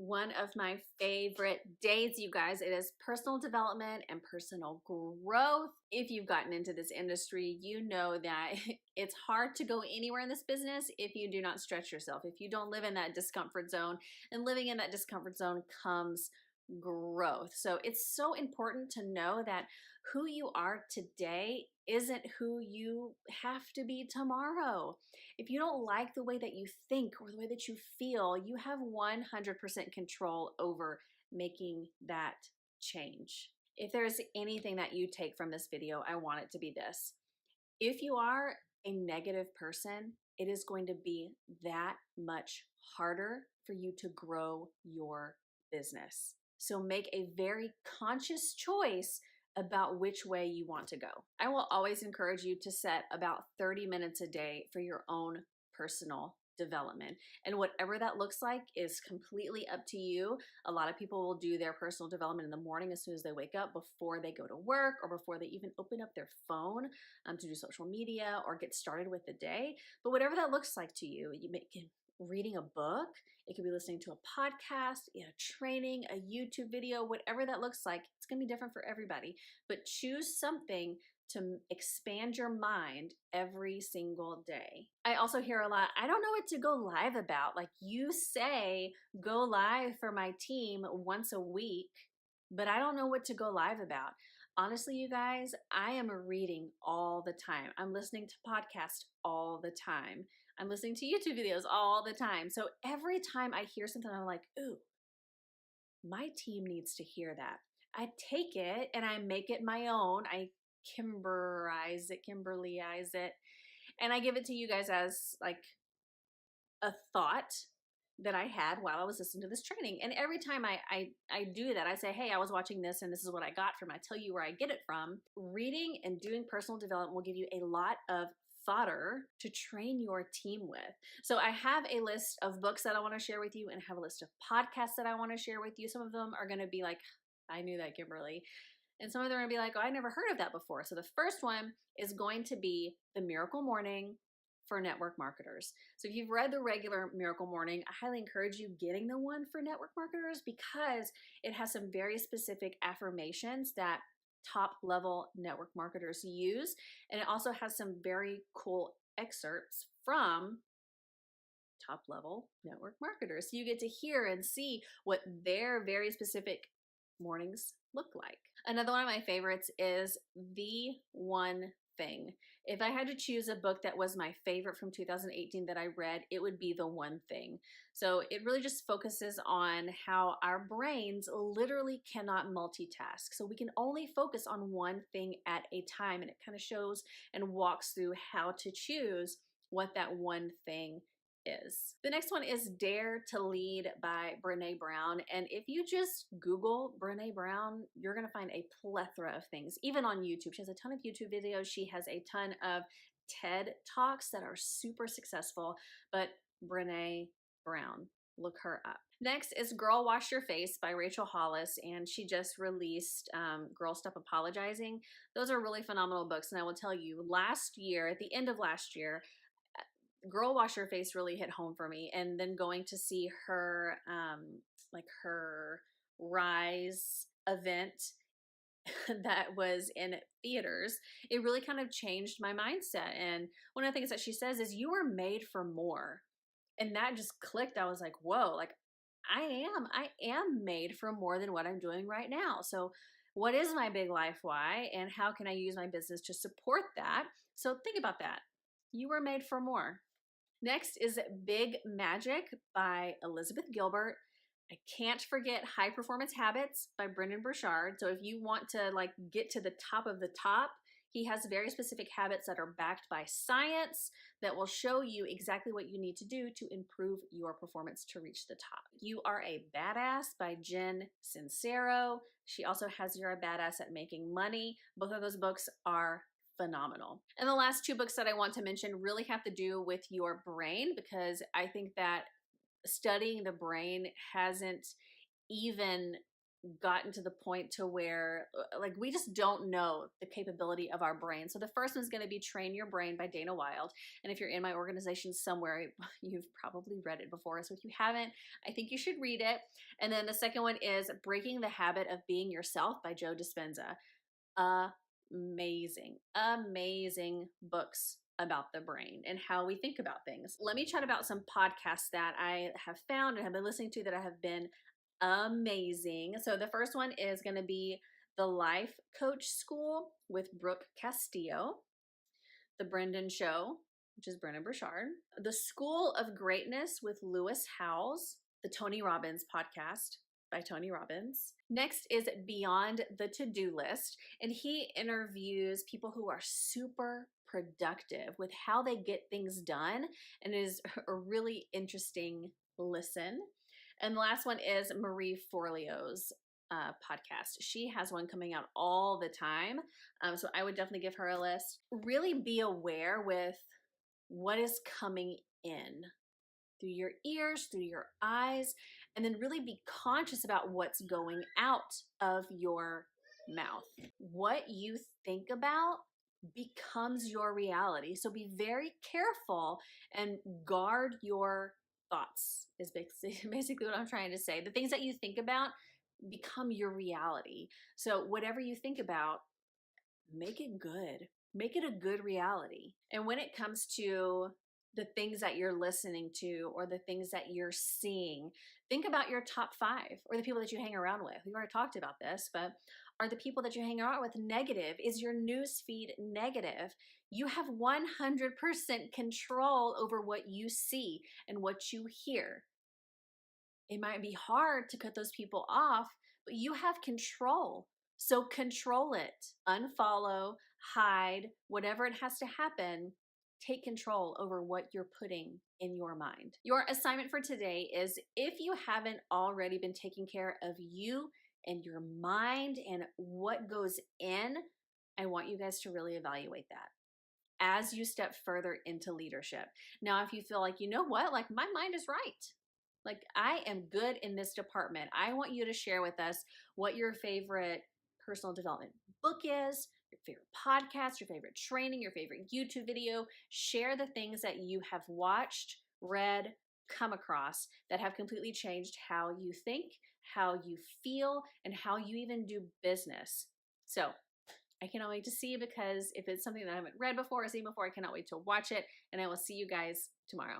one of my favorite days, you guys. It is personal development and personal growth. If you've gotten into this industry, you know that it's hard to go anywhere in this business if you do not stretch yourself, if you don't live in that discomfort zone, and living in that discomfort zone comes growth. So it's so important to know that who you are today isn't who you have to be tomorrow. If you don't like the way that you think or the way that you feel, you have 100% control over making that change. If there's anything that you take from this video, I want it to be this. If you are a negative person, it is going to be that much harder for you to grow your business. So make a very conscious choice about which way you want to go. I will always encourage you to set about 30 minutes a day for your own personal development. And whatever that looks like is completely up to you. A lot of people will do their personal development in the morning as soon as they wake up, before they go to work, or before they even open up their phone to do social media or get started with the day. But whatever that looks like to you, you can reading a book, it could be listening to a podcast, a training, a YouTube video, whatever that looks like. It's gonna be different for everybody, but choose something to expand your mind every single day. I also hear a lot, I don't know what to go live about. Like, you say go live for my team once a week, but I don't know what to go live about. Honestly, you guys, I am reading all the time. I'm listening to podcasts all the time. I'm listening to YouTube videos all the time. So every time I hear something, I'm like, ooh, my team needs to hear that. I take it and I make it my own. I Kimberlyize it, and I give it to you guys as like a thought that I had while I was listening to this training. And every time I do that, I say, hey, I was watching this and this is what I got from it. I tell you where I get it from. Reading and doing personal development will give you a lot of fodder to train your team with. So I have a list of books that I want to share with you, and have a list of podcasts that I want to share with you. Some of them are going to be like, I knew that, Kimberly. And some of them are going to be like, oh, I never heard of that before. So the first one is going to be The Miracle Morning for network marketers. So if you've read the regular Miracle Morning, I highly encourage you getting the one for network marketers, because it has some very specific affirmations that top level network marketers use. And it also has some very cool excerpts from top level network marketers. So you get to hear and see what their very specific mornings look like. Another one of my favorites is The One Thing. If I had to choose a book that was my favorite from 2018 that I read, it would be The One Thing. So it really just focuses on how our brains literally cannot multitask. So we can only focus on one thing at a time. And it kind of shows and walks through how to choose what that one thing is. The next one is Dare to Lead by Brené Brown. And if you just Google Brené Brown, you're going to find a plethora of things, even on YouTube. She has a ton of YouTube videos. She has a ton of TED Talks that are super successful, but Brené Brown, look her up. Next is Girl Wash Your Face by Rachel Hollis, and she just released Girl Stop Apologizing. Those are really phenomenal books, and I will tell you, last year, at the end of last year, Girl Wash Your Face really hit home for me. And then going to see her, like her Rise event that was in theaters, it really kind of changed my mindset. And one of the things that she says is, you were made for more. And that just clicked. I was like, whoa, like I am made for more than what I'm doing right now. So what is my big life why, and how can I use my business to support that? So think about that. You were made for more. Next is Big Magic by Elizabeth Gilbert. I can't forget High Performance Habits by Brendon Burchard. So if you want to like get to the top of the top, he has very specific habits that are backed by science that will show you exactly what you need to do to improve your performance to reach the top. You Are a Badass by Jen Sincero. She also has You're a Badass at Making Money. Both of those books are phenomenal. And the last two books that I want to mention really have to do with your brain, because I think that studying the brain hasn't even gotten to the point to where like we just don't know the capability of our brain. So the first one's going to be Train Your Brain by Dana Wilde. And if you're in my organization somewhere, you've probably read it before. So if you haven't, I think you should read it. And then the second one is Breaking the Habit of Being Yourself by Joe Dispenza. Amazing, amazing books about the brain and how we think about things. Let me chat about some podcasts that I have found and have been listening to that I have been amazing. So the first one is going to be The Life Coach School with Brooke Castillo, The Brendan Show, which is Brendan Burchard, The School of Greatness with Lewis Howes, the Tony Robbins podcast by Tony Robbins. Next is Beyond the To-Do List, and he interviews people who are super productive with how they get things done, and it is a really interesting listen. And the last one is Marie Forleo's podcast. She has one coming out all the time. So I would definitely give her a list. Really be aware with what is coming in through your ears, through your eyes, and then really be conscious about what's going out of your mouth. What you think about becomes your reality. So be very careful and guard your thoughts is basically what I'm trying to say. The things that you think about become your reality. So whatever you think about, make it good. Make it a good reality. And when it comes to the things that you're listening to or the things that you're seeing, think about your top 5 or the people that you hang around with. We've already talked about this, but are the people that you hang around with negative? Is your news feed negative? You have 100% control over what you see and what you hear. It might be hard to cut those people off, but you have control. So control it. Unfollow, hide, whatever it has to happen. Take control over what you're putting in your mind. Your assignment for today is, if you haven't already been taking care of you and your mind and what goes in, I want you guys to really evaluate that as you step further into leadership. Now, if you feel like, you know what, like my mind is right. Like I am good in this department. I want you to share with us what your favorite personal development book is, your favorite podcast, your favorite training, your favorite YouTube video. Share the things that you have watched, read, come across that have completely changed how you think, how you feel, and how you even do business. So I cannot wait to see, because if it's something that I haven't read before or seen before, I cannot wait to watch it. And I will see you guys tomorrow.